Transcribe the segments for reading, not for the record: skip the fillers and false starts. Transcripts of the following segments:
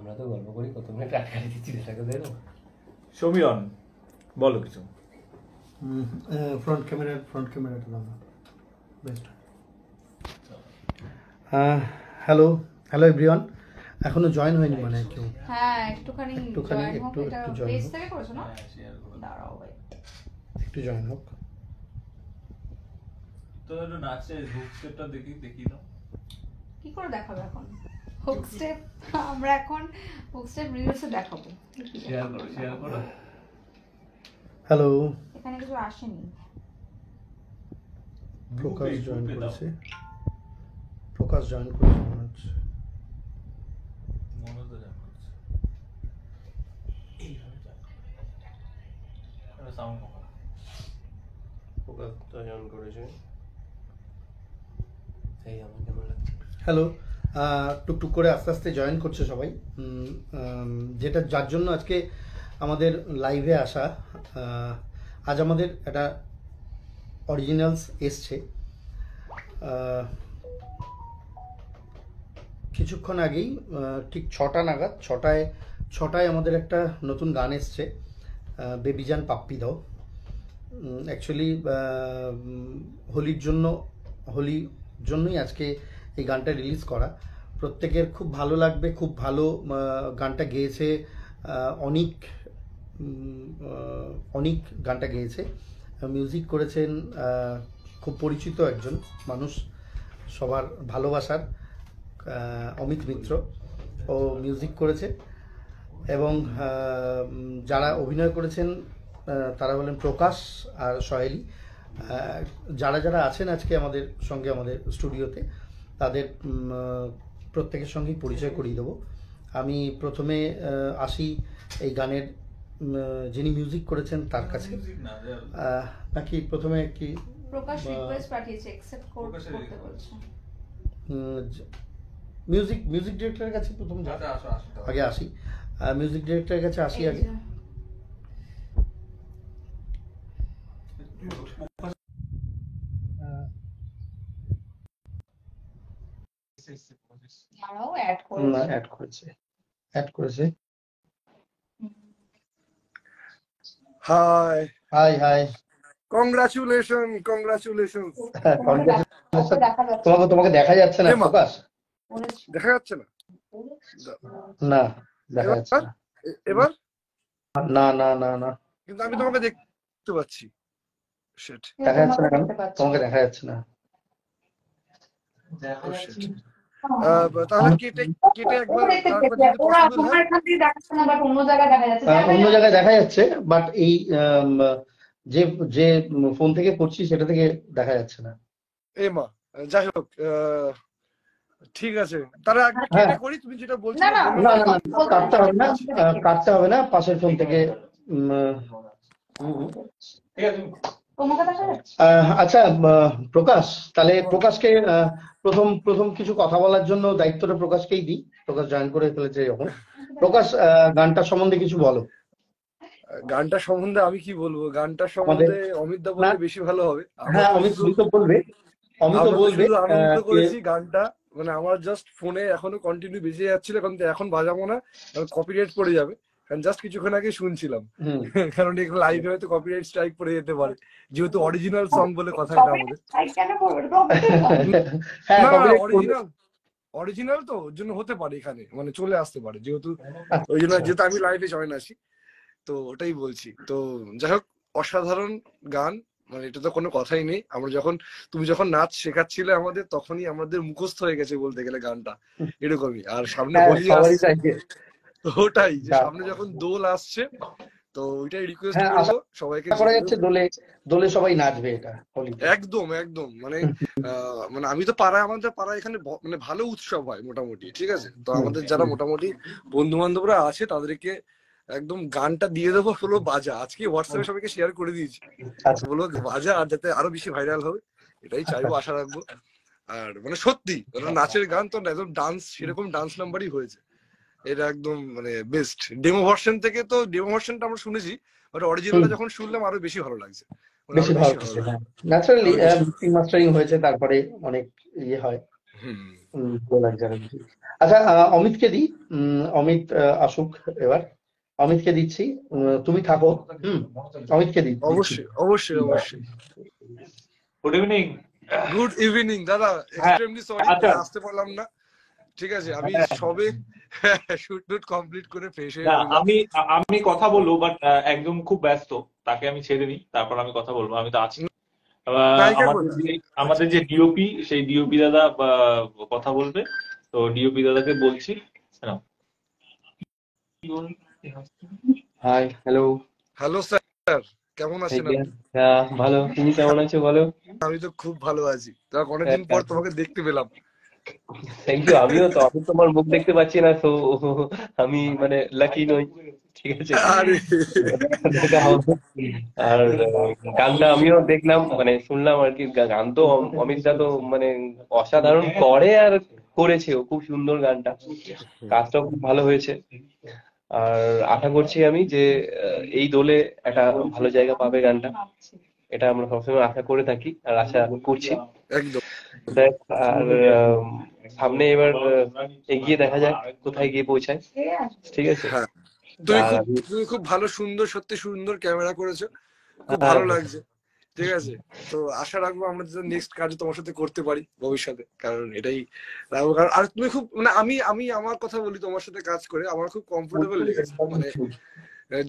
আমরা তো গল্প করি, কত মিনিট আটকালি দিচ্ছি সেটাকে দেখো। সমীরণ বলো কিছু। ফ্রন্ট ক্যামেরাটা দাও না, বেস্ট। Hello everyone. এখনো জয়েন হয়নি মানে কেউ? হ্যাঁ, একটুখানি একটু জয়েন পেজ হোক, থেকে করেছো না? দাঁড়াও ভাই, একটু জয়েন হোক। তো একটু নাচে হুক স্টেপটা দেখি দাও। কি করে দেখাবে এখন হুক স্টেপ? আমরা এখন হুক স্টেপ রিলসে দেখাবো। শেয়ার করো। হ্যালো, এখানে কিছু আসেনি। প্রকাশ জয়েন করেছে মনে হচ্ছে। মনোজ জয়েন করেছে। এইভাবে সাউন্ড কমা। প্রকাশ তো জয়েন করেছে। এই আমার কেমন লাগছে? হ্যালো, টুকটুক করে আস্তে আস্তে জয়েন করছে সবাই। যেটা যার জন্য আজকে আমাদের লাইভে আসা। আজ আমাদের একটা অরিজিনালস এসছে। কিছুক্ষণ আগেই ঠিক 6টা নাগাদ, ছটায় আমাদের একটা নতুন গান এসছে, বেবিজান পাপ্পি দাও। অ্যাকচুয়ালি হোলির জন্যই আজকে এই গানটা রিলিজ করা। প্রত্যেকের খুব ভালো লাগবে, খুব ভালো। গানটা গেয়েছে অনিক গানটা গেয়েছে, মিউজিক করেছেন খুব পরিচিত একজন মানুষ, সবার ভালোবাসার অমিত মিত্র। ও মিউজিক করেছে এবং যারা অভিনয় করেছেন তারা হলেন প্রকাশ আর সহেলি। যারা আছেন আজকে আমাদের সঙ্গে আমাদের স্টুডিওতে, তাদের প্রত্যেকের সঙ্গেই পরিচয় করিয়ে দেবো। আমি প্রথমে আসি এই গানের যিনি মিউজিক করেছেন তার কাছে। নাকি প্রথমে কি প্রকাশ রিকোয়েস্ট পাঠিয়েছে, অ্যাকসেপ্ট করতে বলছে। মিউজিক ডিরেক্টরের কাছে প্রথম আগে আসি। মিউজিক ডিরেক্টরের কাছে আসি আগে। দাঁড়াও, অ্যাড করেছে। Hi congratulation. তোমাকে দেখা যাচ্ছে না প্রকাশ? দেখা যাচ্ছে না? না, দেখা যাচ্ছে না এবার। না, কিন্তু আমি তোমাকে দেখতে পাচ্ছি। শিট, দেখা যাচ্ছে না কেন? তোমাকে দেখা যাচ্ছে না। তাহলে কেটে একবার অন্য জায়গায় দেখা যাচ্ছে, বাট এই যে ফোন থেকে করছি সেটা থেকে দেখা যাচ্ছে না। এমা, যাই হোক, ঠিক আছে, তাহলে একবার কেটে করি। তুমি যেটা বলছো না, কাটতে হবে না, পাশের ফোন থেকে। আচ্ছা প্রকাশ, তাহলে প্রকাশকে প্রথম কিছু কথা বলার জন্য দায়িত্বটা প্রকাশকেই দিই। প্রকাশ জয়েন করে ফেলেছে যখন। প্রকাশ, গানটা সম্বন্ধে কিছু বলো। গানটা সম্বন্ধে আমি কি বলবো? গানটা সম্বন্ধে অমিত দা বললে বেশি ভালো হবে। হ্যাঁ, অমিত বলবে। আনন্দ করেছি গানটা, মানে আমার জাস্ট ফোনে এখনো কন্টিনিউ বেজে যাচ্ছিল, কিন্তু এখন বাজাবো না, কপিরাইট পড়ে যাবে। কারণ জাস্ট কিছুক্ষণ আগে শুনছিলাম, কারণ এগুলো লাইভে হয়তো কপিরাইট স্ট্রাইক পড়ে যেতে পারে, যেহেতু অরিজিনাল সং বলে কথা এটা আমাদের। অরিজিনাল তো ওর জন্য হতে পারে, এখানে মানে চলে আসতে পারে, যেহেতু ওই জন্য, যেহেতু আমি লাইভে জয়েন আছি, তো ওটাই বলছি। তো যাই হোক, অসাধারণ গান, মানে এটা তো কোনো কথাই নেই। তুমি যখন নাচ শেখাচ্ছিলে আমাদের, তখনই আমাদের মুখস্থ হয়ে গেছে বলতে গেলে গানটা, এরকমই। আর সামনে হোলি আসছে, ওটাই যে সামনে যখন দোল আসছে, তো ওইটাই রিকোয়েস্ট করবো সবাইকে। দোলে সবাই নাচবে, এটা একদম মানে আমি তো আমাদের পাড়ায় এখানে মানে ভালো উৎসব হয় মোটামুটি, ঠিক আছে। তো আমাদের যারা মোটামুটি বন্ধু বান্ধবরা আছে, তাদেরকে একদম গানটা দিয়ে দেবো, হলো বাজা। আজকে হোয়াটসঅ্যাপে সবাইকে শেয়ার করে দিয়েছি, বলো বাজা, আর যাতে আরো বেশি ভাইরাল হবে, এটাই চাইবো, আশা রাখবো। আর মানে সত্যি নাচের গান তো একদম ডান্স, সেরকম ডান্স নাম্বারই হয়েছে এটা, একদম মানে বেস্ট। ডেমো ভার্সনটা আমরা শুনেছি, বাট অরিজিনালটা যখন শুনলাম আরো বেশি ভালো লাগছে। ন্যাচারালি মাস্টারিং হয়েছে, তারপরে অনেক ইয়ে হয়। ভালো লাগছে অনেক বেশি। আচ্ছা, অমিতকে দিই। অমিত আসুক এবার। অমিতকে দিচ্ছি। তুমি থাকো। অমিতকে দিচ্ছি। অবশ্যই অবশ্যই অবশ্যই। Good evening. গুড ইভিনিং দাদা, এক্সট্রিমলি সরি আচ্ছা। আসতে পারলাম না। ঠিক আছে, আমি সবে শুট টুট কমপ্লিট করে ফ্রেশ হয়ে না, রইলাম। আমি কথা বলবো, বাট একদম খুব ব্যস্ত, তাকে আমি ছেড়ে নিই, তারপর আমি কথা বলবো। আমি তো আছি। নায়িকা আমাদের যে ডিওপি, সেই ডিওপি দাদা কথা বলবে। তো ডিওপি দাদাকে বলছি। High, hello. হ্যালো স্যার, কেমন আছেন আপনি? ভালো, তুমি কেমন আছো বলো? আমি তো খুব ভালো আছি, তোমাকে অনেকদিন পর তোমাকে দেখতে পেলাম। Thank you. আমি তোমার মুখ দেখতে পাচ্ছি না, তো আমি মানে লাকি নই। ঠিক আছে। আরে দেখা হবে। আর গানটা আমিও দেখলাম, মানে শুনলাম আর কি। গান তো অমিতদা তো মানে অসাধারণ করে আর করেছেও, খুব সুন্দর গানটা। কাজটাও খুব ভালো হয়েছে। আর আশা করছি আমি যে এই দোলে একটা ভালো জায়গা পাবে গানটা। এটা আমরা সবসময় আশা করে থাকি আর আশা করছি। একদম। দেখ, আর সামনে এবার এগিয়ে দেখা যাক কোথায় গিয়ে পৌঁছায়। ঠিক আছে। হ্যাঁ, তুমি খুব ভালো, সুন্দর, সত্যি সুন্দর ক্যামেরা করেছো, খুব ভালো লাগছে। ঠিক আছে, তো আশা রাখবো আমরা যাতে নেক্সট কাজ তোমার সাথে করতে পারি ভবিষ্যতে, কারণ এটাই রাখবো। কারণ আর তুমি খুব মানে আমি আমার কথা বলি, তোমার সাথে কাজ করে আমার খুব কমফোর্টেবল লেগেছে। মানে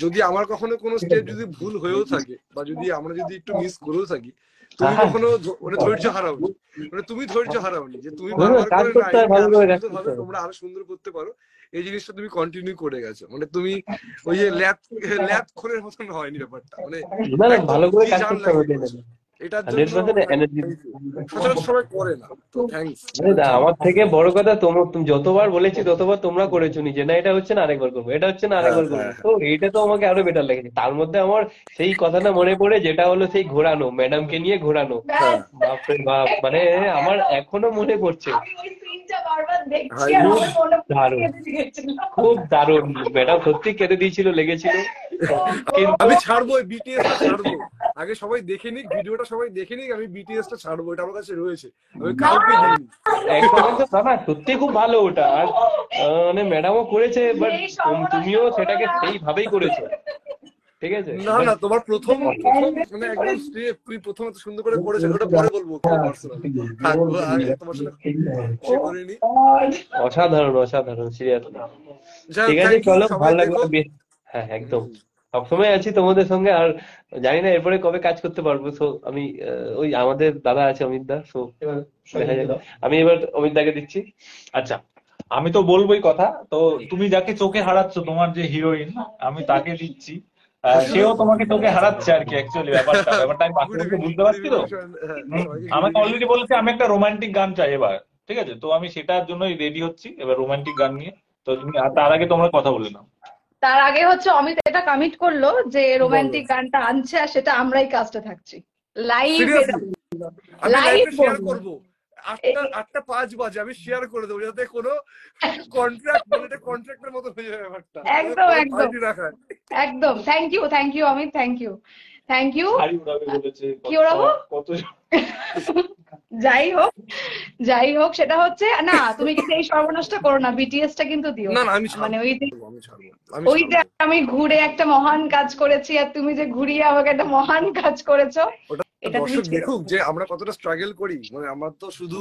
যদি আমার কখনো কোনো স্টেপ যদি ভুল হয়েও থাকে, বা যদি আমরা যদি একটু মিস করেও থাকি, তুমি কখনো মানে ধৈর্য হারাওনি। মানে তুমি ধৈর্য হারাওনি যে তুমি বারবার করে না তোমরা আরো সুন্দর করতে পারো, এই জিনিসটা তুমি কন্টিনিউ করে গেছো। মানে তুমি ওই যে ল্যাব খোলের মতন হয়নি ব্যাপারটা, মানে ভালো করে কাজ করতে হবে। এটার জন্য সচরাচর সবাই করে না, তো থ্যাঙ্কস। আমার থেকে বড় কথা, তুমি যতবার বলেছি ততবার তোমরা করেছো নিজে। না এটা হচ্ছে না আরেকবার করবো, এটা হচ্ছে না আরেকবার করবো। তো এইটা তো আমাকে আরো বেটার লেগেছে। তার মধ্যে আমার সেই কথাটা মনে পড়ে, যেটা হলো সেই ঘোরানো, ম্যাডামকে নিয়ে ঘোরানো। বাপরে বাপ, মানে আমার এখনো মনে পড়ছে। খুব দারুণ। ম্যাডাম সত্যি কেঁদে দিয়েছিল, লেগেছিল। আমি ছাড়বো বিটিএস টা ছাড়বো, আগে সবাই দেখে নিক ভিডিওটা, সবাই দেখে নিক। আমি বিটিএস টা ছাড়বো, এটা আমার কাছে রয়েছে, আমি কাউকে দিইনি। না সত্যি খুব ভালো ওটা। আর মানে ম্যাডামও করেছে, বাট তুমিও সেটাকে সেইভাবেই করেছো। ঠিক আছে। না না, তোমার প্রথম মানে একদম স্টেপ তুমি প্রথম এত সুন্দর করে করেছো, ওটা পরে বলবো পার্সোনালি। তোমার সাথে শেয়ার করে নি। অসাধারণ অসাধারণ, সিরিয়াসলি। যাই হোক, ঠিক আছে, thank you, চলো, সবাই ভালো লাগলো। দেখো। হ্যাঁ একদম, সবসময় আছি তোমাদের সঙ্গে। আর জানি না এরপরে কবে কাজ করতে পারবো। সো আমি ওই আমাদের দাদা আছে অমিত দা, সো দেখা যাক। আমি এবার অমিত দাকে দিচ্ছি। আচ্ছা, আমি তো বলবোই কথা। তো তুমি যাকে চোখে হারাচ্ছ, তোমার যে হিরোইন, আমি তাকে দিচ্ছি। সেও তোমাকে চোখে হারাচ্ছে আর কি। অ্যাকচুয়ালি ব্যাপারটা আমি বাকি বুঝতে পারছি। তো আমাকে অলরেডি বলেছে আমি একটা রোমান্টিক গান চাই এবার। ঠিক আছে, তো আমি সেটার জন্যই রেডি হচ্ছি এবার, রোমান্টিক গান নিয়ে। তো তুমি তার আগে তোমরা কথা বলে নাও। তার আগে হচ্ছে অমিত এটা কমিট করলো যে রোমান্টিক গানটা আনছে, আর সেটা আমরাই কাজটা থাকছি লাইভ। লাইভ শেয়ার করব 8:05 বাজে, আমি শেয়ার করে দেবো, যাতে কোনো কন্ট্রাক্ট মানে এটা কন্ট্রাক্টের মতো হয়ে যাবে ব্যাপারটা। একদম একদম একদম। Thank you Amit, thank you. কি ওরাবো? যাই হোক সেটা হচ্ছে না, তুমি কিন্তু এই সর্বনাশটা করো না, বিটিএস টা কিন্তু দিও না। মানে ওই যে আমি ঘুরে একটা মহান কাজ করেছি, আর তুমি যে ঘুরিয়ে আমাকে একটা মহান কাজ করেছো, এটা দর্শক দেখুক যে আমরা কতটা স্ট্রাগল করি। মানে আমরা তো শুধু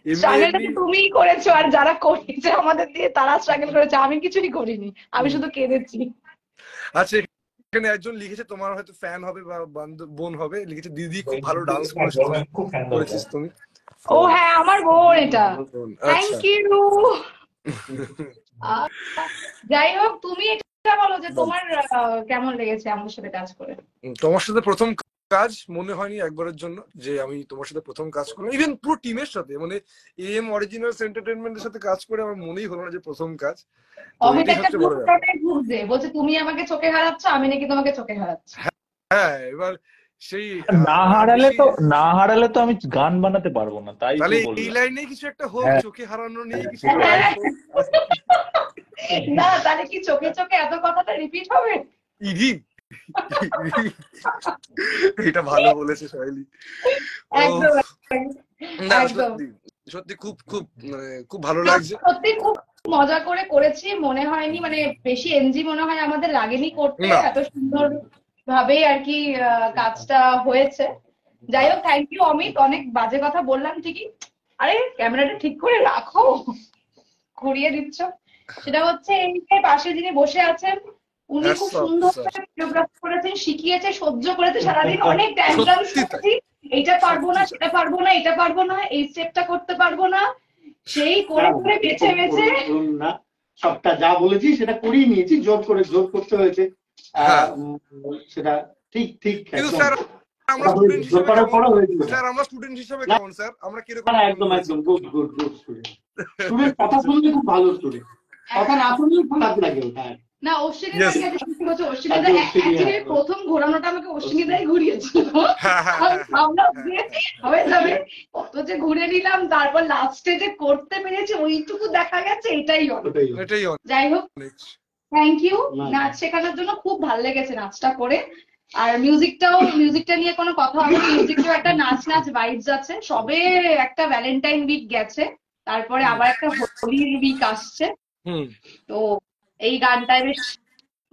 স্ট্রাগলটা তুমিই করেছো, আর যারা করেছে আমাদের দিয়ে তারা স্ট্রাগল করেছে, আমি কিছুই করিনি, আমি শুধু কেঁদেছি। আচ্ছা, এখানে একজন লিখেছে, তোমার হয়তো ফ্যান হবে বা বোন হবে, লিখেছে দিদি খুব ভালো ডান্স করেছিস তুমি। ও হ্যাঁ, আমার বোন এটা। Thank you. যাই হোক, তুমি এটা বলো যে তোমার কেমন লেগেছে আমাদের সাথে কাজ করে। তোমার সাথে প্রথম কাজ মনে হয়নি একবারের জন্য যে আমি তোমার সাথে প্রথম কাজ করলাম, ইভেন পুরো টিমের সাথে, মানে এম অরিজিনালস এন্টারটেইনমেন্টের সাথে কাজ করে আমার মনেই হলো না যে প্রথম কাজ। অমিত একটা ঘুরছে, বলছে তুমি আমাকে চোখে হারাচ্ছ, আমি নাকি তোমাকে চোখে হারাচ্ছি। হ্যাঁ, এবার সেই না হারালে তো আমি গান বানাতে পারবো না। তাই তাহলে এই লাইনে কিছু একটা হোক, চোখে হারানো নিয়ে কিছু। না তাহলে কি চোখে চোখে এত কথাটা রিপিট হবে? ইডি এটা ভালো বলেছে শাইলি। সত্যি খুব খুব মানে খুব ভালো না, লাগছে। সত্যি খুব মজা করে করেছি, মনে হয়নি মানে বেশি এনজি মনে হয় আমাদের লাগেনি করতে, না এত সুন্দর ভাবে আর কি কাজটা হয়েছে। যাই হোক, থ্যাংক ইউ অমিত, অনেক বাজে কথা বললাম ঠিকই। আরে ক্যামেরাটা ঠিক করে রাখো, ঘুরিয়ে দিচ্ছ। সেটা হচ্ছে এই যে পাশে যিনি বসে আছেন, উনি হ্যাটস খুব অফ সুন্দর স্যার, করে ভিডিওগ্রাফি করেছেন, শিখিয়েছে, সহ্য করেছে সারাদিন, অনেক ট্যান্ট্রাম সত্যি তাই, শুনছি, এইটা পারবো সত্যি না, তাই। সেটা পারবো না, এটা পারবো না, এই স্টেপটা করতে পারবো না, সেই করে করে বেছে বেছে। না, সবটা যা বলেছি সেটা করিয়ে নিয়েছি, জোর করতে হয়েছে। হ্যাঁ সেটা ঠিক ঠিক কিন্তু একদম স্যার আমরা স্টুডেন্ট জোর হিসেবে করার কেমন, পরও হয়েছিল। স্যার আমরা স্টুডেন্ট হিসেবে না, কেমন, স্যার আমরা কিরকম না, ফিল একদম করেছি? একদম good good good student. Student কথা শুনলে খুব ভালো স্টুডেন্ট, কথা না শুনলে খারাপ লাগে ওটা। না, অশ্বিনী ইয়েস, দাকে দেখতে হচ্ছে, অশ্বিনী দা আজকে অশ্বিনী, অ্যাকচুয়ালি হ্যাঁ। প্রথম ঘোরানোটা আমাকে অশ্বিনী দাই ঘুরিয়েছিল। হ্যাঁ হ্যাঁ আমি হ্যাঁ ভাবলাম হ্যাঁ যে হ্যাঁ, হয়ে যাবে, কত যে ঘুরে নিলাম, তারপর লাস্টে যে করতে পেরেছি ওইটুকু দেখা গেছে, এটাই অনেক। ওটাই এটাই যাই হোক, অনেক। Thank you. না, নাচ শেখানোর জন্য খুব ভালো লেগেছে নাচটা করে। আর মিউজিকটা নিয়ে কোনো কথা হবে না, মিউজিকটাও একটা নাচ নাচ ভাইবস আছে। সবে একটা ভ্যালেন্টাইন উইক গেছে, তারপরে আবার একটা হোলির উইক আসছে, হুম, তো এই গানটায় বেশ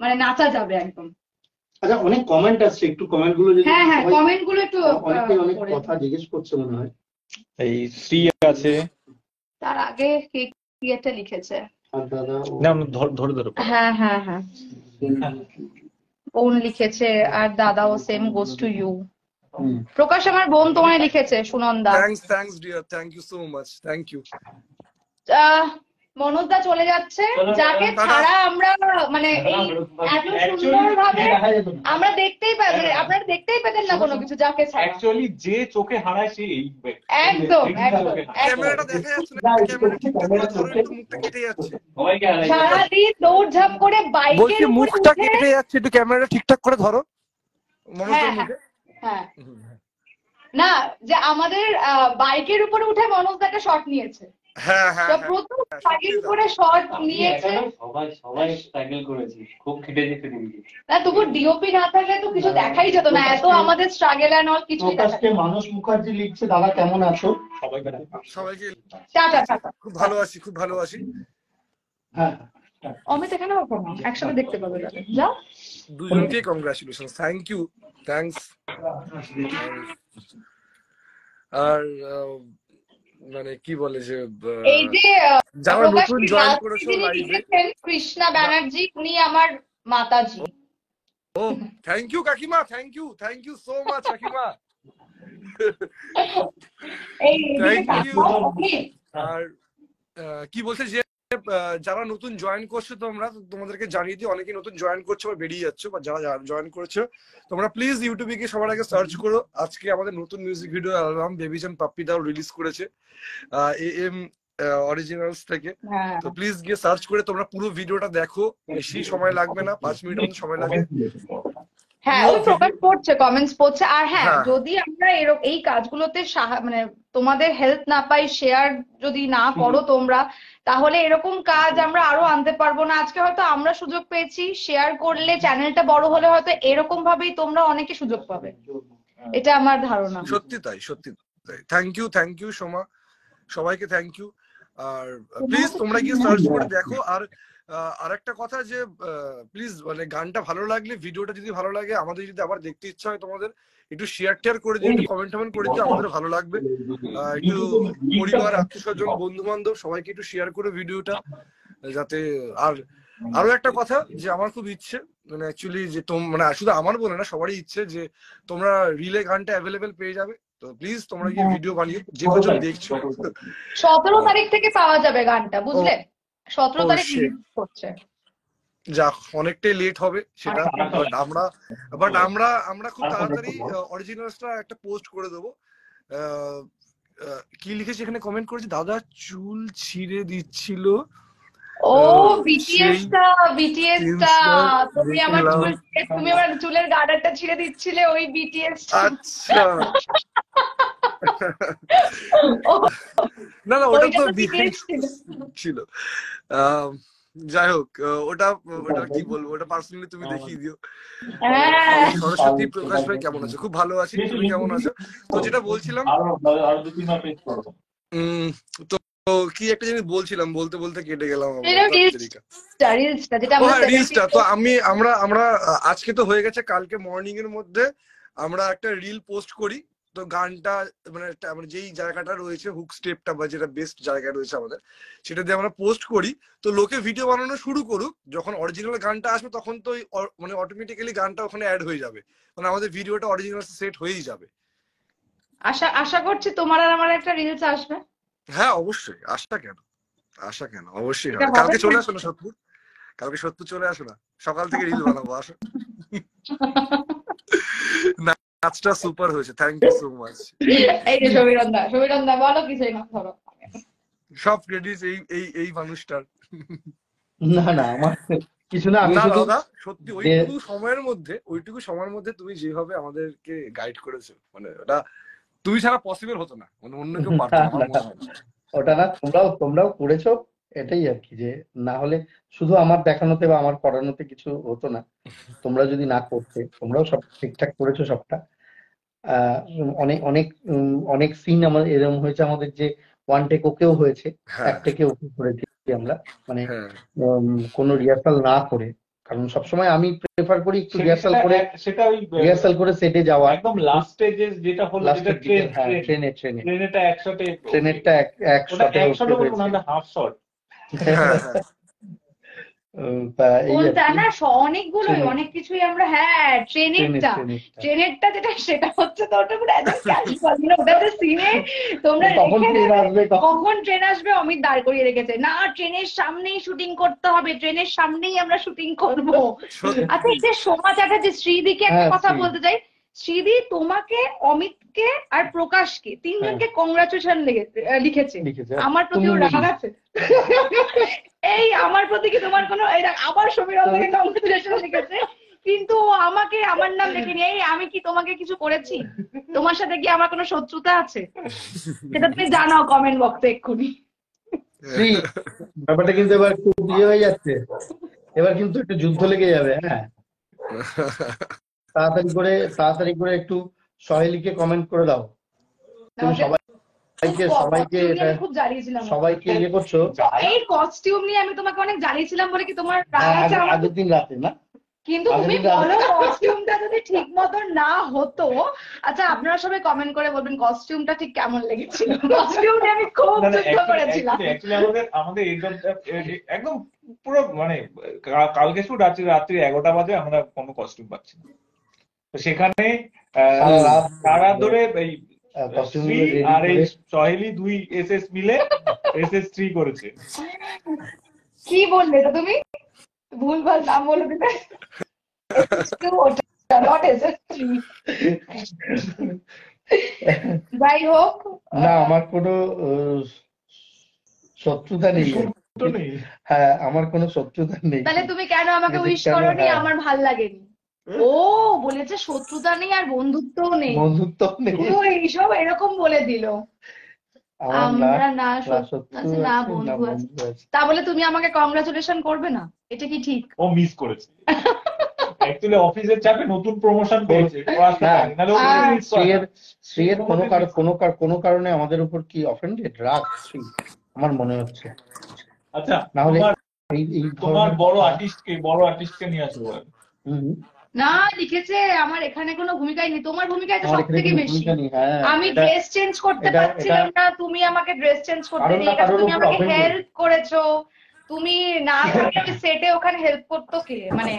মানে নাচা যাবে একদম। আচ্ছা, অনেক কমেন্ট আসছে, একটু কমেন্ট গুলো যদি হ্যাঁ হ্যাঁ, সবাই- কমেন্ট গুলো একটু অনেকে অনেক পড়ে কথা জিজ্ঞেস করছে মনে হয়। এই শ্রী আছে, তার আগে কে কি একটা লিখেছে। আর দাদা না ধরে ধরে পড়ো। হ্যাঁ হ্যাঁ হ্যাঁ, বোন লিখেছে, আর দাদাও same goes to you. Prakash আমার বোন তোমায় লিখেছে, Sunanda. Thanks dear, thank you so much, thank you. মনোজদা চলে যাচ্ছে, যাকে ছাড়া আমরা মানে এই এত সুন্দর ভাবে আমরা দেখতেই পাই, মানে আপনারা দেখতেই পেতেন না কোনো কিছু, যাকে ছাড়া। অ্যাকচুয়ালি যে চোখে হারায় সে এই একদম একদম একদম। ক্যামেরাটা দেখা যাচ্ছে না, ক্যামেরা ঠিকঠাক করে ধরো, একটু মুখটা কেটে যাচ্ছে। সারাদিন দৌড়ঝাঁপ করে বাইকের বলছি উপরে মুখটা উঠে। কেটে যাচ্ছে, একটু ক্যামেরাটা ঠিকঠাক করে ধরো মনোজের হ্যাঁ মুখে। হ্যাঁ, না, যে আমাদের বাইকের উপরে উঠে মনোজদাকে শট নিয়েছে, হ্যাঁ হ্যাঁ তো হ্যাঁ, প্রথম সত্যি স্ট্রাগল তাই। করে শট নিয়েছে। সবাই স্ট্রাগল করেছি, খুব খেটেছি সেদিনকে। না, তবু ডিওপি না থাকলে তো কিছু দেখাই যেত না, এত আমাদের স্ট্রাগল অ্যান্ড অল কিছুই দেখা প্রকাশকে মানস মুখার্জি লিখছে, দাদা কেমন আছো? সবাইকে টাটা টাটা। খুব ভালোবাসি, খুব ভালোবাসি। হ্যাঁ, অমিত এখানে প্রণাম, একসাথে দেখতে পাবে তাহলে, যাও। দুজনকে কংগ্রাচুলেশন, থ্যাংক ইউ, থ্যাঙ্কস। আর মানে কি বলে যে এই যে যারা প্রকাশ নতুন কি জয়েন last করেছো যিনি লাইভে, লিখেছেন, কৃষ্ণা ব্যানার্জি, উনি আমার মাতাজি। ও থ্যাংক ইউ কাকিমা, থ্যাংক ইউ সো মাচ কাকিমা, এই Thank you. অমিত, আর কি বলছে যে যারা নতুন জয়েন করছো তোমরা, তোমাদেরকে জানিয়ে দিই, অনেকে নতুন জয়েন করছো বা বেরিয়ে যাচ্ছ, বা যারা জয়েন করেছো তোমরা প্লিজ ইউটিউবে গিয়ে সবার আগে সার্চ করো। আজকে আমাদের নতুন মিউজিক ভিডিও অ্যালবাম বেবিজান পাপ্পি দাও রিলিজ করেছে AM অরিজিনালস থেকে। হ্যাঁ তো প্লিজ গিয়ে সার্চ করে তোমরা পুরো ভিডিওটা দেখো, বেশি সময় লাগবে না, 5 মিনিটের মতো সময় লাগে। হ্যাঁ, ওই প্রকাশ পড়ছে, কমেন্টস পড়ছে। আর হ্যাঁ, হ্যাঁ। যদি আমরা এরকম এই কাজগুলোতে মানে তোমাদের হেল্প না পাই, শেয়ার যদি না করো তোমরা, তাহলে এরকম কাজ আমরা আরো আনতে পারবো না। আজকে হয়তো আমরা সুযোগ পেয়েছি, শেয়ার করলে চ্যানেলটা বড় হলে হয়তো এরকম ভাবেই তোমরা অনেকে সুযোগ পাবে, এটা আমার ধারণা। সত্যি তাই, সত্যি তাই। থ্যাংক ইউ সোমা, সবাইকে থ্যাংক ইউ। আর প্লিজ তোমরা গিয়ে সার্চ করে দেখো। আর আরেকটা কথা যে প্লিজ মানে গানটা ভালো লাগলে, ভিডিওটা যদি ভালো লাগে, আমাদের যদি আবার দেখতে ইচ্ছা হয় তোমাদের, একটু শেয়ার করে দিও, একটু কমেন্ট করে দিও, আমাদের ভালো লাগবে। একটু পরিবার, আত্মীয়স্বজন, বন্ধু বান্ধব সবাইকে একটু শেয়ার করে ভিডিওটা, যাতে। আর আরো একটা কথা যে আমার খুব ইচ্ছে, মানে অ্যাকচুয়ালি যে মানে শুধু আমার বলে না, সবারই ইচ্ছে যে তোমরা রিলে গানটা অ্যাভেলেবেল পেয়ে যাবে। তো প্লিজ তোমরা গিয়ে ভিডিও বানিয়ে, যে কজন দেখছো। 17 তারিখ থেকে পাওয়া যাবে গানটা, বুঝলে? 17 তারিখ shit. রিলিজ করছে। যাক, অনেকটাই লেট হবে সেটা, বাট আমরা খুব তাড়াতাড়ি অরিজিনালসটা একটা পোস্ট করে দেবো। কি লিখেছি এখানে, কমেন্ট করেছে, দাদা চুল ছিঁড়ে দিচ্ছিল। ও বিটিএস টা তুমি আমার চুলের গার্ডারটা ছিঁড়ে দিচ্ছিলে, ওই বিটিএস। আচ্ছা, না ওটা তো BTS ছিল। যাই হোক, ওটা কি বলবো, ওটা পার্সোনালি তুমি দেখিয়ে দিও। হ্যাঁ, সরস্বতী প্রকাশ ভাই কেমন আছো? খুব ভালো আছি, তুমি কেমন আছো? তো যেটা বলছিলাম, উম, তো তো কি একটা জিনিস বলছিলাম, বলতে বলতে কেটে গেলাম আমরা। রিলসটা যেটা ও আমরা হ্যাঁ, রিলসটা তো আমরা আজকে তো হয়ে গেছে, কালকে মর্নিং এর মধ্যে আমরা একটা রিল পোস্ট করি। তো গানটা মানে যেই জায়গাটা রয়েছে, হুক স্টেপটা বা যেটা বেস্ট জায়গা রয়েছে আমাদের, সেটা দিয়ে আমরা পোস্ট করি। তো লোকে ভিডিও বানানো শুরু করুক, যখন অরিজিনাল গানটা আসবে তখন তো মানে অটোমেটিক্যালি গানটা ওখানে অ্যাড হয়ে যাবে, মানে আমাদের ভিডিওটা অরিজিনাল সেট হয়েই যাবে। আশা করছি তোমার আর আমার একটা রিলস আসবে। হ্যাঁ অবশ্যই, আশা কেন, অবশ্যই এটা হবে। হবে কালকে তো? চলে আসো না সোদপুর, কালকে সোদপুর চলে আসো না, সকাল থেকে রিল বানাবো, আসো। নাচটা সুপার হয়েছে, থ্যাংক ইউ সো মাচ। এই যে সমীরণ দা বলো কিছু না ধরো। সব ক্রেডিট এই এই এই মানুষটার। না না, আমার কিছু না, আমি না শুধু দাদা সত্যি ওইটুকু সময়ের মধ্যে তুমি যেভাবে আমাদেরকে গাইড করেছো, মানে ওটা তুমি ছাড়া পসিবল হতো না, মানে অন্য কেউ পারতো না আমার মনে হয়। ওটা না, তোমরাও করেছো, এটাই আর কি, যে না হলে শুধু আমার দেখানোতে বা আমার করানোতে কিছু হতো না। তোমরা যদি না করতে, তোমরাও সব ঠিকঠাক করেছো সবটা। অনেক অনেক অনেক সিন আমাদের এরকম হয়েছে আমাদের, যে ওয়ান টেক ওকেও হয়েছে, হ্যাঁ এক টেকে ওকে করেছি আমরা, মানে হ্যাঁ কোনো রিহার্সাল না করে। কারণ সবসময় আমি প্রেফার করি একটু রিহার্সাল সেটা করে সেটে যাওয়া। একদম লাস্টে যেটা হলো, যেটা লাস্টের দিকে, হ্যাঁ, ট্রেনেটা একসাথে, ট্রেনেরটা এক ওটা শটে এক ওকে শটে বলবো না, হয়েছে। Half shot. হ্যাঁ হ্যাঁ তা এই আর কোনটা কি। না, অনেকগুলোই অনেক কিছুই আমরা, হ্যাঁ ট্রেনেরটা যেটা সেটা হচ্ছে তো ওটা পুরো একদম ক্যাজুয়াল, ওটাতে সিনে তোমরা কখন রেখে ট্রেন দেবে আসবে, কখন ট্রেন আসবে, অমিত দাঁড় করিয়ে রেখেছে, না ট্রেনের সামনেই শুটিং করতে হবে, ট্রেনের সামনেই আমরা শুটিং করব। আচ্ছা এই যে সোমা চ্যাটার্জি, শ্রীদিকে একটা হ্যাঁ, কথা শ্রী। বলতে চাই। শ্রীদি তোমাকে, অমিতকে আর প্রকাশকে, তিনজনকে কংগ্রাচুলেশন লিখেছে। আমার প্রতিও রাগ আছে? এই আমার প্রতি কি তোমার কোনো, এই দেখ আবার সমীরণ থেকে কংগ্রাচুলেশন লিখেছে, কিন্তু ও আমাকে আমার নাম লেখেনি। এই আমি কি তোমাকে কিছু করেছি? তোমার সাথে কি আমার কোনো শত্রুতা আছে? সেটা তুমি জানাও কমেন্ট বক্সে এক্ষুনি। শ্রী, ব্যাপারটা কিন্তু এবার খুব হয়ে যাচ্ছে, এবার কিন্তু একটু যুদ্ধ লেগে যাবে। হ্যাঁ, তাড়াতাড়ি করে একটু সহেলিকে কমেন্ট করে দাও। তুমি সবাইকে খুব জ্বালিয়েছিলাম, সবাইকে ইয়ে করছো। এই কস্টিউম নিয়ে আমি তোমাকে অনেক জ্বালিয়েছিলাম বলে কি তোমার রাগ আছে আমার? আগের দিন রাতে না, কিন্তু তুমি বলো কস্টিউমটা যদি ঠিক মতো না হতো। আচ্ছা আপনারা সবাই কমেন্ট করে বলবেন কস্টিউমটা ঠিক কেমন লেগেছিল। কস্টিউমটা আমি খুব যুদ্ধ করেছিলাম। আমাদের একদম পুরো মানে কালকে শুট রাত্রি 11টা বাজে, আমরা কোনো কস্টিউম পাচ্ছি না। তো সেখানে সারা ধরে এই আর এই সহেলি 2 SS মিলে SS3 করেছে। কি বললে তো তুমি? ভুলভাল নাম বলে দিলে। যাই হোক, না আমার কোনো শত্রুতা নেই। হ্যাঁ, আমার কোনো শত্রুতা নেই। তাহলে তুমি কেন আমাকে উইশ করোনি? আমার ভাল লাগেনি। ও বলেছে শত্রুতা নেই আর বন্ধুত্বও নেই। এইসব এরকম বলে দিল। আমরা না বন্ধু আছি। তা বলে তুমি আমাকে কংগ্রাচুলেশন করবে না? এটা কি ঠিক? ও মিস করেছে অ্যাকচুয়ালি, অফিসের চাপে নতুন প্রমোশন পেয়েছে। শ্রীয়ের কোনো কারণে আমাদের উপর কি অফেন্ডেড, রাগ শ্রী, আমার মনে হচ্ছে। আচ্ছা না হলে তোমার বড় আর্টিস্টকে নিয়ে আসবো। না লিখেছে আমার এখানে কোনো ভূমিকাই নেই, তোমার ভূমিকায় তো সব থেকে বেশি। আমি ড্রেস চেঞ্জ করতে পারছিলাম না, তুমি আমাকে ড্রেস চেঞ্জ করতে দিয়ে গেছো, তুমি আমাকে হেল্প করেছো। তুমি না থাকলে সেটে ওখানে হেল্প করতো কে? মানে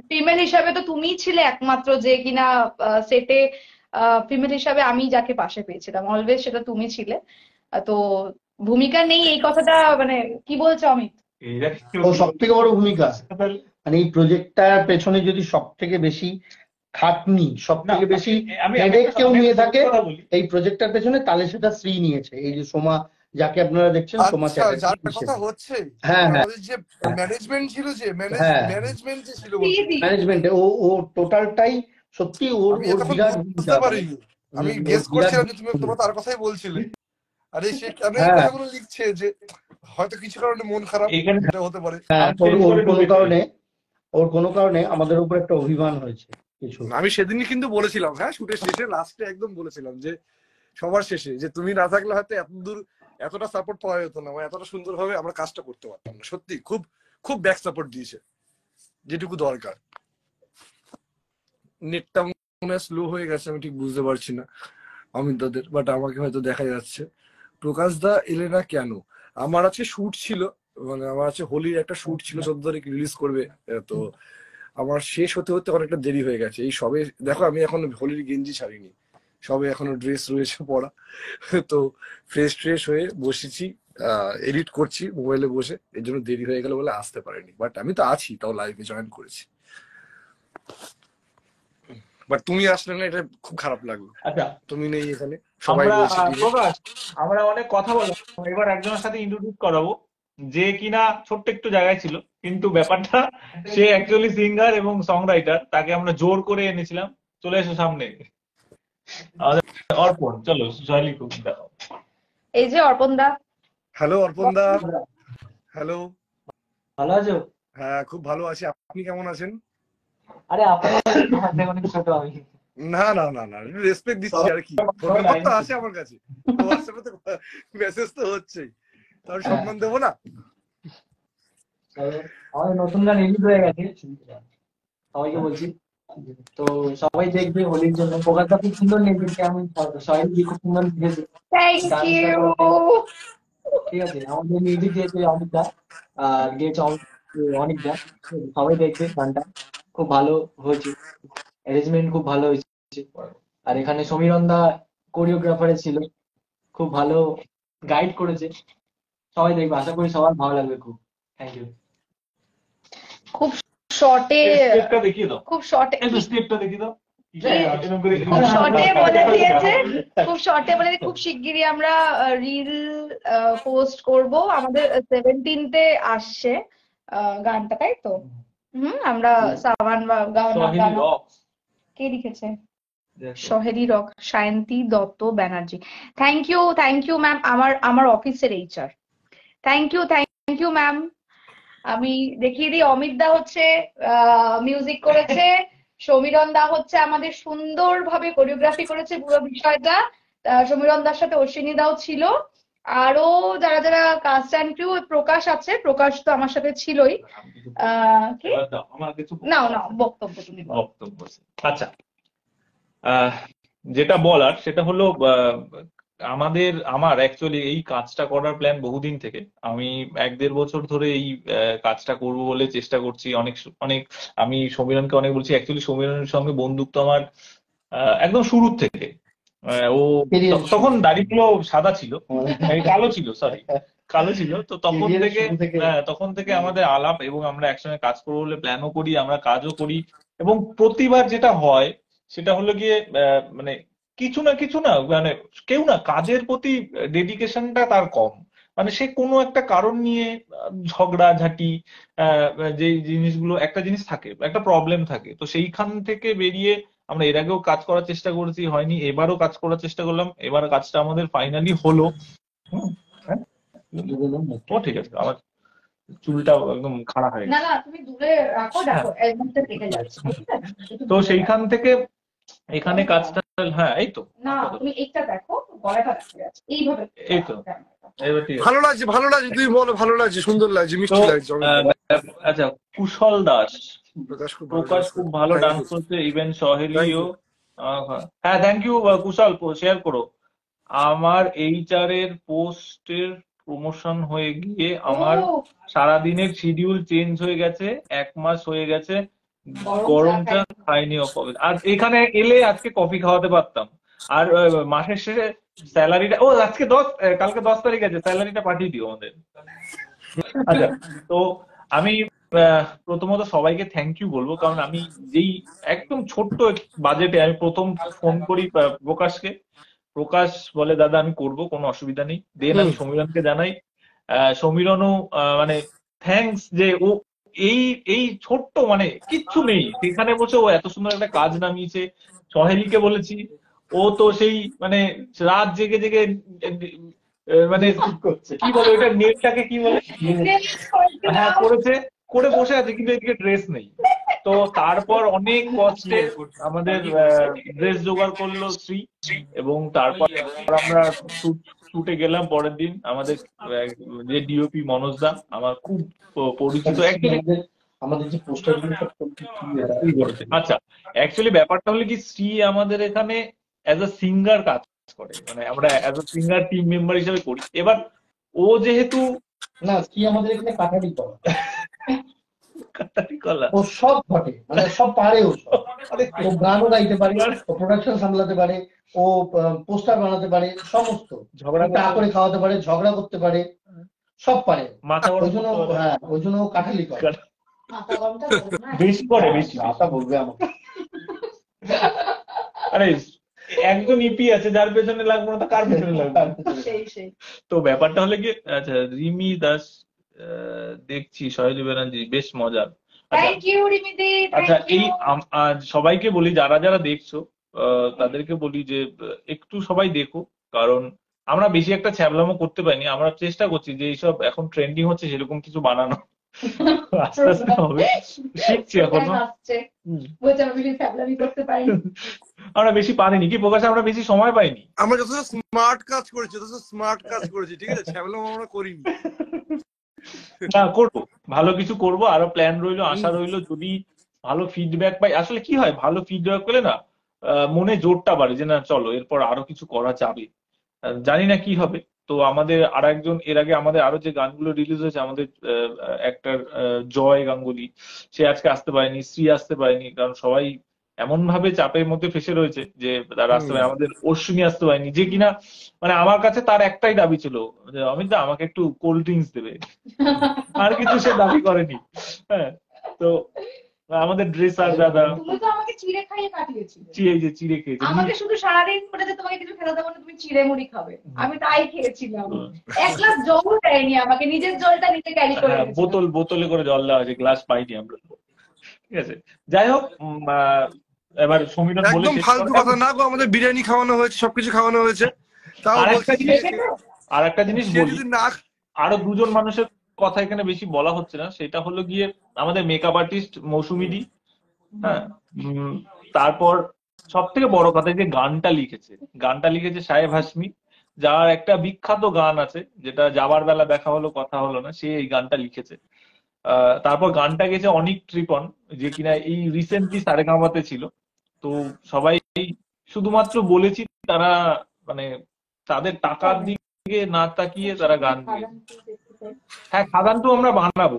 ফিমেল হিসাবে তো তুমিই ছিলে একমাত্র যে কিনা সেটে, ফিমেল হিসাবে আমি যাকে পাশে পেয়েছিলাম অলওয়েজ সেটা তুমি ছিলে। তো ভূমিকা নেই এই কথাটা মানে কি বলছো অমিত? সব থেকে বড় ভূমিকা, মানে এই প্রজেক্টটার পেছনে যদি সব থেকে বেশি খাটনি, সব থেকে বেশি হেডেক কেউ নিয়ে থাকে এই প্রজেক্টটার পেছনে, তাহলে সেটা শ্রী নিয়েছে। এই যে সোমা, যাকে আপনারা দেখছেন, সোমা চ্যাটার্জি। যার কথা হচ্ছে, হ্যাঁ হ্যাঁ, আমাদের যে ম্যানেজমেন্ট ছিল, যে ম্যানেজমেন্ট যে ছিল, ম্যানেজমেন্টে ও টোটালটাই সত্যি ওর বিরাট বুঝতে পারিনি। আমি গেস করছিলাম যে তুমি তোমার তার কথাই বলছিলে। আরে সে কেন এই কথাগুলো লিখছে, যে হয়তো কিছু কারণে মন খারাপ, এটা হতে পারে। ওর কোনো কারণে আমাদের উপর একটা অভিমান হয়েছে কিছু। আমি সেদিনই কিন্তু বলেছিলাম, হ্যাঁ শুটের শেষে লাস্টে একদম বলেছিলাম যে সবার শেষে, যে তুমি না থাকলে হয়তো এত দূর এতটা সাপোর্ট পাওয়া যেত না, এতটা সুন্দরভাবে আমরা কাজটা করতে পারতাম না। সত্যি খুব খুব ব্যাক সাপোর্ট দিয়েছে, যেটুকু দরকার। নেটটা মনে হয় স্লো হয়ে গেছে, আমি ঠিক বুঝতে পারছি না অমিত দাদের, বাট আমাকে হয়তো দেখা যাচ্ছে। প্রকাশ দা এলে না কেন? আমার আছে শুট ছিল, মানে আমার আছে হোলির একটা শুট ছিল, 14 তারিখ রিলিজ করবে। তো আমার শেষ হতে হতে অনেকটা দেরি হয়ে গেছে। এই সবে দেখো আমি এখন হোলির গেঞ্জি ছাড়িনি, সবে এখনো ড্রেস রয়েছে পরা। তো ফ্রেশ ট্রেশ হয়ে বসেছি, এডিট করছি মোবাইলে বসে, এর জন্য দেরি হয়ে গেল বলে আসতে পারিনি। বাট আমি তো আছি, তাও লাইভে জয়েন করেছি। বাট তুমি আসলে না, এটা খুব খারাপ লাগলো। আচ্ছা, তুমি নেই এখানে, সবাই আমরা রয়েছে team এ। প্রকাশ, আমরা অনেক কথা বললাম, এবার একজনের সাথে ইন্ট্রোডিউস করাবো, যে কিনা ছোট্ট একটু জায়গায় ছিল, কিন্তু ব্যাপারটা সে অ্যাকচুয়ালি সিঙ্গার এবং সং রাইটার। তাকে আমরা জোর করে এনেছিলাম। চলে এসো সামনে, আমাদের অর্পণ। চলো সোহালি খুব দেখাও। এই যে অর্পণ দা। হ্যালো অর্পণ দা, হ্যালো। ভালো আছো? হ্যাঁ খুব ভালো আছি, আপনি কেমন আছেন? আরে আপনার অনেক ছোট আমি। না না না না, রেসপেক্ট দিচ্ছি আর কি। ফোন নাম্বার তো আছে আমার কাছে, হোয়াটসঅ্যাপে তো মেসেজ তো হচ্ছেই, তার সম্মান দেবো না? আমাদের নতুন গান রিলিজ হয়ে গেছে, সবাইকে বলছি। তো সবাই দেখবে হোলির জন্য। প্রকাশটা খুব সুন্দর লিখেছে, আমি সবাই খুব সুন্দর লিখেছে থ্যাংক ইউ। ঠিক আছে। আমাদের মিউজিক দিয়েছে অমিতদা, আর গেয়েছে অনিকদা। সবাই দেখবে গানটা, খুব ভালো হয়েছে, অ্যারেঞ্জমেন্ট খুব ভালো হয়েছে। আর এখানে সমীরণদা কোরিওগ্রাফারে ছিল, খুব ভালো গাইড করেছে। সবাই দেখবে, আশা করি সবার ভালো লাগবে খুব। Thank you. খুব শর্টে, স্টেপটা দেখিয়ে দাও, খুব শর্টে, একটু স্টেপটা দেখিয়ে দাও। খুব শর্টে বলে দিয়েছে, খুব শর্টে বলে দিয়ে, খুব শিগগিরই আমরা রিল পোস্ট করব। আমাদের 17তে আসছে গানটা, তাই তো? আমরা সাবান বা সোহালি রক্স। কে লিখেছে? Saheli rock, Sayanti Dutta Banerjee. Thank you ma'am. আমার অফিসের এইচআর। Thank you ma'am. আমি দেখিয়ে দিই, অমিত দা হচ্ছে মিউজিক করেছে, সমীরণ দা হচ্ছে আমাদের সুন্দরভাবে কোরিওগ্রাফি করেছে পুরো বিষয়টা। সমীরণ দার সাথে অশ্বিনী দাও ছিল, আরো যারা যারা কাস্ট অ্যান্ড ক্রিউ। প্রকাশ আছে, প্রকাশ তো আমার সাথে ছিলই। কি নাও বক্তব্য তুমি বলো। বক্তব্য। আচ্ছা, যেটা বলার সেটা হলো, আমার অ্যাকচুয়ালি এই কাজটা করার প্ল্যান বহুদিন থেকে। আমি 1-1.5 বছর ধরে এই কাজটা করব বলে চেষ্টা করছি। অনেক আমি সমীরণকে অনেক বলছি। অ্যাকচুয়ালি সমীরণের সঙ্গে বন্ধুত্ব আমার একদম শুরুর থেকে। ও তখন দাড়িগুলো সাদা ছিল, কালো ছিল, সরি কালো ছিল। তো তখন থেকে আমাদের আলাপ, এবং আমরা একসঙ্গে কাজ করবো বলে প্ল্যানও করি, আমরা কাজও করি। এবং প্রতিবার যেটা হয় সেটা হলো গিয়ে মানে কিছু না মানে কেউ না, কাজের প্রতি ডেডিকেশনটা তার কম। মানে সে কোনো একটা কারণ নিয়ে ঝগড়াঝাটি, যে জিনিসগুলো, একটা জিনিস থাকে, একটা প্রবলেম থাকে, তো সেইখান থেকে বেরিয়ে আমরা এর আগেও কাজ করার চেষ্টা করেছি, হয়নি। এবারও কাজ করার চেষ্টা করলাম, এবার কাজটা আমাদের ফাইনালি হলো। হ্যাঁ, ও ঠিক আছে। আমার চুলটা একদম খাড়া হয়ে না গেছে। না, তুমি দূরে রাখো, দেখো একদমটা কেটে যাচ্ছে। তো সেইখান থেকে এখানে কাজটা, হ্যাঁ এই তো, না তুমি এইটা দেখো, গলাটা দেখা যাচ্ছে এইভাবে। এই তো এবার ঠিক আছে। ভালো লাগছে, ভালো লাগছে, তুই বলো। ভালো লাগছে, সুন্দর লাগছে, তো মিষ্টি লাগছে। আচ্ছা, কুশল দাস, প্রকাশ প্রকাশ খুব ভালো Thank ডান্স you. করছে, ইভেন Thank সহেলিও। you. হ্যাঁ থ্যাংক ইউ কুশল, শেয়ার করো। আমার এইচআর এর পোস্টের প্রমোশন হয়ে গিয়ে আমার সারাদিনের শিডিউল চেঞ্জ হয়ে গেছে, 1 মাস হয়ে গেছে গরম চা খাইনিও কবে। আর এখানে এলে আজকে কফি খাওয়াতে পারতাম। আর মাসের শেষে স্যালারিটা, আজকে কালকে 10 তারিখ আছে, স্যালারিটা পাঠিয়ে দিও আমাদের। আচ্ছা, তো আমি প্রথমত সবাইকে থ্যাংক ইউ বলবো, কারণ আমি যেই একদম ছোট্ট বাজেটে আমি প্রথম ফোন করি প্রকাশকে। প্রকাশ বলে দাদা আমি করব, কোনো অসুবিধা নেই। দেন আমি সমীরণকে জানাই, সমীরণও মানে থ্যাঙ্কস, যে ও এই এই ছোট্ট মানে কিচ্ছু নেই সেখানে বসে ও এত সুন্দর একটা কাজ নামিয়েছে। সহেলিকে বলেছি, ও তো সেই মানে রাত জেগে জেগে মানে কি বলে ওইটা, নেটটাকে কি বলে, হ্যাঁ করেছে, করে বসে আছে, কিন্তু এদিকে ড্রেস নেই। তো তারপর অনেক কষ্টে আমাদের ড্রেস জোগাড় করলো শ্রী, এবং তারপর আমরা শুটে গেলাম পরের দিন, আমাদের যে ডিওপি মনোজ দা আমার খুব পরিচিত অ্যাকচুয়ালি। আমাদের যে পোস্টারগুলো সব আচ্ছা, অ্যাকচুয়ালি ব্যাপারটা হলো কি, শ্রী আমাদের এখানে অ্যাজ আ সিঙ্গার কাজ করে, মানে আমরা as a singer team member হিসেবে করি। এবার ও যেহেতু না, কি আমাদের এখানে কাটারি করা, কাটারি কলা, ও সব ঘটে, মানে সব পারে, ও সব। ও গানও গাইতে পারে, ও প্রোডাকশন সামলাতে পারে, ও পোস্টার বানাতে পারে, সমস্ত ঝগড়া চা করে খাওয়াতে পারে, ঝগড়া করতে পারে, সব পারে। মাথা ওই জন্য, হ্যাঁ, ওই জন্য ও কাঠালি করে। বেশি করে, বেশি আশা বলবে আমাকে। আরে একজন ইপি আছে যার পেছনে লাগবে না, তো কার পেছনে লাগবে? তো ব্যাপারটা হলে কি, আচ্ছা রিমি দাস দেখছি, সহেলি ব্যানার্জি বেশ মজার। থ্যাংক ইউ রিমিদি। আচ্ছা, এই সবাইকে বলি, যারা যারা দেখছো তাদেরকে বলি যে একটু সবাই দেখো, কারণ আমরা বেশি একটা ছ্যাবলামো করতে পারিনি। আমরা চেষ্টা করছি যে এইসব এখন ট্রেন্ডিং হচ্ছে সেরকম কিছু বানানো, আস্তে আস্তে হবে, শিখছি এখনো। আমরা বেশি পারিনি কি প্রকাশ, আমরা বেশি সময় পাইনি। আমরা যথেষ্ট স্মার্ট কাজ করেছি, ঠিক আছে, ছ্যাবলাম আমরা করিনি। না, করবো, ভালো কিছু করব, আরো প্ল্যান রইলো, আশা রইলো। যদি ভালো ফিডব্যাক পাই, আসলে কি হয়, ভালো ফিডব্যাক পেলে না মনে জোরটা বাড়ে যে না চলো এরপর আরো কিছু করা যাবে। জানি না কি হবে। তো আমাদের আর একজন, এর আগে আমাদের আরো যে গানগুলো রিলিজ হয়েছে, আমাদের অ্যাক্টর জয় গাঙ্গুলি, সে আজকে আসতে পারেনি, শ্রী আসতে পারেনি, কারণ সবাই এমন ভাবে চাপের মধ্যে ফেসে রয়েছে যে তারা আসতে পারে। আমাদের অশ্বিনী আসতে পারেনি, যে কিনা মানে আমার কাছে তার একটাই দাবি ছিল যে অমিত দা আমাকে একটু কোল্ড ড্রিঙ্কস দেবে, আর কিছু সে দাবি করেনি। হ্যাঁ, তো আমাদের ড্রেসার দাদা, তুমি তো আমাকে চিড়ে খাইয়ে কাটিয়েছিলে। এই যে চিড়ে খেয়েছে, আমাকে শুধু সারাদিন বলে যে তোমাকে কিছু খেতে দেবো না, তুমি চিড়ে মুড়ি খাবে, আমি তাই খেয়েছিলাম। এক গ্লাস জল দেয়নি আমাকে, নিজের জলটা নিজে ক্যারি করে গেছিলাম। বোতলে করে জল দেওয়া হয়েছে, গ্লাস পাইনি আমরা। ঠিক আছে, যাই হোক, এবার সমীরণ বলে একদম ফালতু কথা না গো, আমাদের বিরিয়ানি খাওয়ানো হয়েছে, সবকিছু খাওয়ানো হয়েছে। তাও আর একটা জিনিস বলি, আরো দুজন মানুষের কথা এখানে বেশি বলা হচ্ছে না, সেটা হলো গিয়ে আমাদের মেকআপ আর্টিস্ট মৌসুমী দি। হ্যাঁ, তারপর সব থেকে বড় কথা, যে গানটা লিখেছে সাহেব হাসমি, যার একটা বিখ্যাত গান আছে যেটা যাবার বেলা দেখা হলো কথা হলো না, সে এই গানটা লিখেছে। তারপর গানটা গেছে অনিক ট্রিপন, যে কিনা এই রিসেন্টলি সারেগামাতে ছিল। তো সবাই শুধুমাত্র বলেছি তারা মানে তাদের টাকার দিকে না তাকিয়ে তারা গান গেয়েছে। হ্যাঁ, খাদানটু আমরা বানাবো,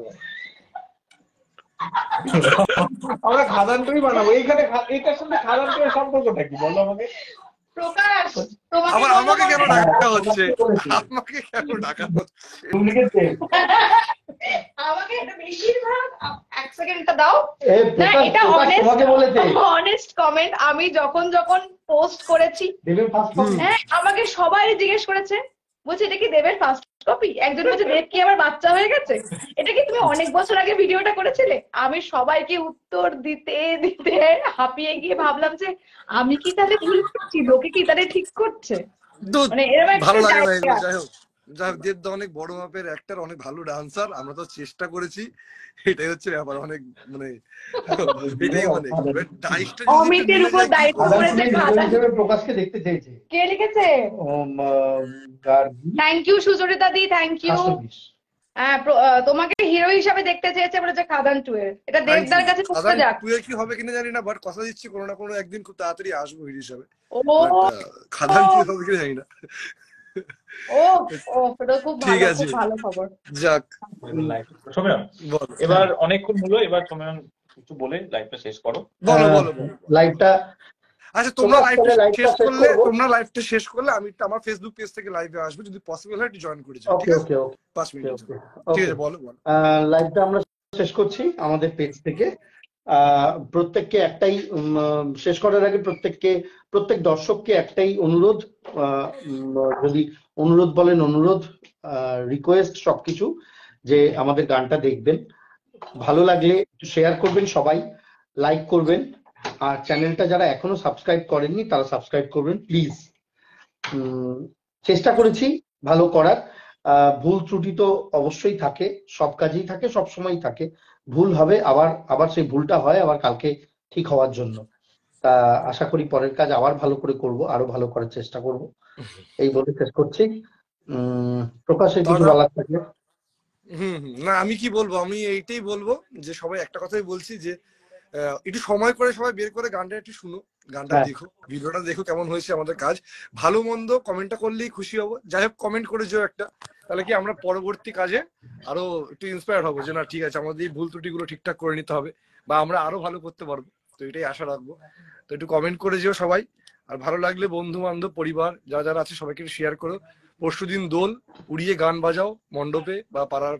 আমরা খাদানটুই বানাবো। এইখানে এটার সাথে খাদানটুর সম্পর্কটা কি বলো আমাকে? প্রকাশ, আবার আমাকে কেন ডাকা হচ্ছে? আমাকে কেন ডাকা হচ্ছে? আমাকে এটা বেশিরভাগ, এক সেকেন্ডটা দাও না, প্রকাশ, এটা তোমাকে বলেছে। Honest comment. আমি যখন পোস্ট করেছি, হ্যাঁ, আমাকে সবাই জিজ্ঞেস করেছে, বলছে এটা কি দেবের ফার্স্ট কপি? একজন বলছে দেব কি আবার বাচ্চা হয়ে গেছে, এটা কি তুমি অনেক বছর আগে ভিডিওটা করেছিলে? আমি সবাইকে উত্তর দিতে দিতে হাঁপিয়ে গিয়ে ভাবলাম যে আমি কি তাহলে ভুল করছি, লোকে কি তাহলে ঠিক করছে, মানে এরকম ভালো একটা লাগে না জায়গা। যাই হোক, দেবদা অনেক বড় মাপের অ্যাক্টর, অনেক ভালো ডান্সার, আমরা তো চেষ্টা করেছি, এটাই হচ্ছে ব্যাপার। অনেক মানে এটাই অনেক অমিতের উপর দায়িত্ব করেছে খাদান। প্রকাশকে দেখতে চেয়েছে। কে লিখেছে? Thank you Sucharita di, thank you. হ্যাঁ, তোমাকে হিরো হিসাবে দেখতে চেয়েছে বলেছে খাদান 2 এর। এটা দেবদার কাছে পৌঁছে যাক। 2 এর কি হবে কিনা জানি না, বাট কথা দিচ্ছি কোনো না কোনো একদিন খুব তাড়াতাড়ি আসবো হিরো হিসাবে। ও খাদান 2 হবে কিনা জানি না। ও এটা খুব ভালো, খুব ভালো খবর। যাক, সমীরণ এবার অনেকক্ষণ হলো, এবার সমীরণ একটু বলে লাইভটা শেষ করো। বলো লাইভটা। আচ্ছা, তোমরা লাইভটা শেষ করলে আমি আমার ফেসবুক পেজ থেকে লাইভে আসবো, যদি পসিবল হয় একটু জয়েন করে যাও। ঠিক আছে, 5 মিনিট। ঠিক আছে, বলো। লাইভটা আমরা শেষ করছি আমাদের পেজ থেকে। প্রত্যেককে একটাই, শেষ করার আগে প্রত্যেক দর্শককে একটাই অনুরোধ, যদি অনুরোধ বলেন অনুরোধ, রিকোয়েস্ট, সবকিছু, যে আমাদের গানটা দেখবেন, ভালো লাগলে একটু শেয়ার করবেন, সবাই লাইক করবেন, আর চ্যানেলটা যারা এখনো সাবস্ক্রাইব করেননি তারা সাবস্ক্রাইব করবেন প্লিজ। চেষ্টা করেছি ভালো করার, ভুল ত্রুটি তো অবশ্যই থাকে, সব কাজেই থাকে, সব সময় থাকে, ভুল হবে, আবার সেই ভুলটা হয় আবার কালকে ঠিক হওয়ার জন্য। তা আশা করি পরের কাজ আবার ভালো করে করব, আরো ভালো করার চেষ্টা করব, এই বলে শেষ করছি। প্রকাশের কিছু দাদা বলার থাকলে। না আমি কি বলবো, আমি এইটাই বলবো যে সবাই একটা কথাই বলছি যে একটু সময় করে সবাই বের করে গানটা একটু শুনো, গানটা হ্যাঁ। দেখো, ভিডিওটা দেখো কেমন হয়েছে। আমাদের কাজ ভালো মন্দ কমেন্টটা করলেই খুশি হবো। যাই হোক কমেন্ট করে যেও একটা, তাহলে কি আমরা পরবর্তী কাজে আরো একটু ইন্সপায়ার হবো যে না ঠিক আছে আমাদের এই ভুল ত্রুটিগুলো ঠিকঠাক করে নিতে হবে বা আমরা আরো ভালো করতে পারবো। তো এটাই আশা রাখবো। তো একটু কমেন্ট করে যেও সবাই। আর ভালো লাগলে বন্ধু বান্ধব পরিবার যারা যারা আছে সবাইকে একটু শেয়ার করো। পরশুদিন দোল, উড়িয়ে গান বাজাও মণ্ডপে বা পাড়ার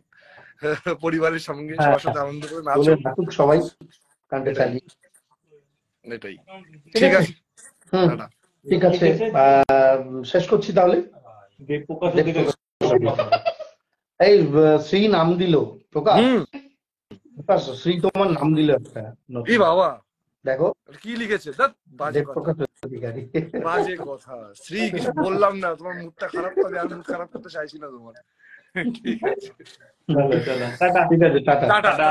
পরিবারের সঙ্গে হ্যাঁ, সবার সাথে আনন্দ করে নাচো। দোলে থাকুক সবাই, গানটা এটাই চালিয়ে। এটাই ঠিক ঠিক আছে। আছে। হুম, টাটা। ঠিক আছে। শেষ করছি তাহলে। দেবপ্রকাশ দেব ওদিকে এই শ্রী নাম দিল প্রকাশ। হুম প্রকাশ, শ্রী তোমার নাম দিল একটা নতুন। এই বাবা দেখো, কি লিখেছে? ধ্যাৎ, বাজে কথা, দেবপ্রকাশ অধিকারী। বাজে কথা। শ্রী কিছু বললাম না, তোমার মুডটা খারাপ হবে, আর মুড খারাপ করতে চাইছি না তোমার। ঠিক আছে, চলো চলো টাটা। ঠিক আছে, টাটা। টাটা।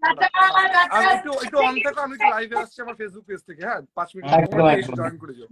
টাটা, আমি টাটা। একটু একটু অন থাকো, আমি একটু লাইভে আসছি আমার ফেসবুক পেজ থেকে। হ্যাঁ 5 মিনিট একদম, সময় একদম। জয়েন করে যাও।